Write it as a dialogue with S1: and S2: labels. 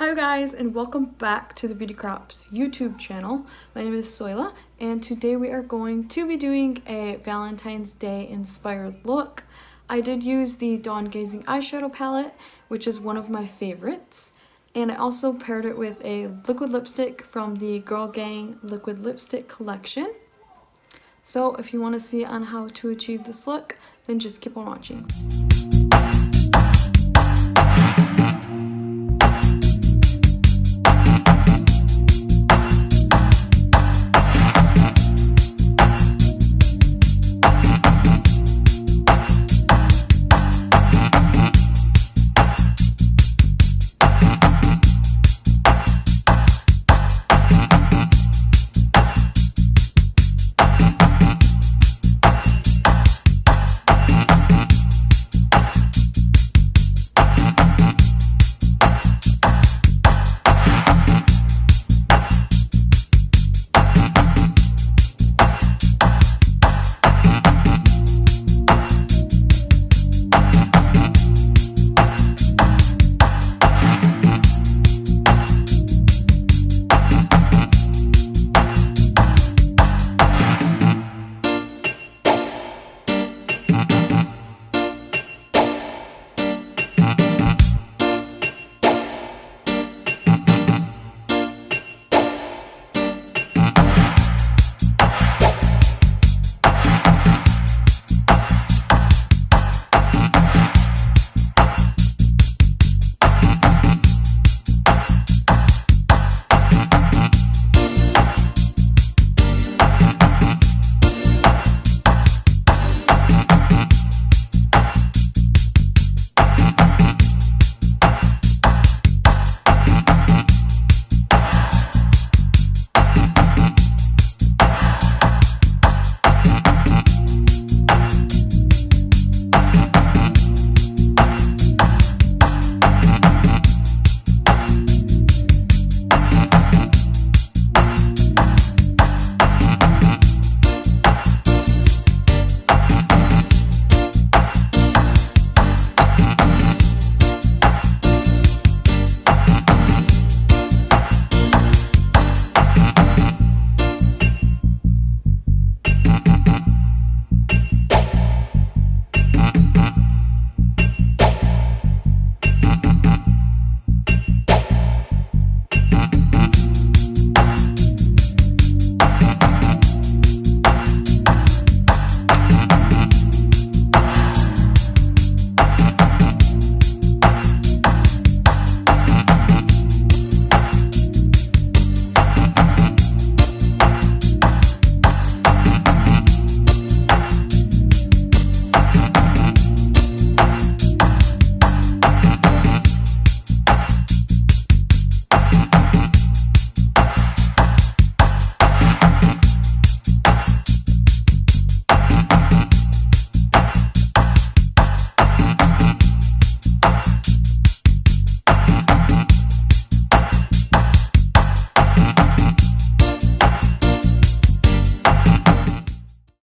S1: Hi guys, and welcome back to the Beauty Crops YouTube channel. My name is Soyla, and today we are going to be doing a Valentine's Day inspired look. I did use the Dawngazing eyeshadow palette, which is one of my favorites, and I also paired it with a liquid lipstick from the Girl Gang liquid lipstick collection. So if you want to see on how to achieve this look, then just keep on watching.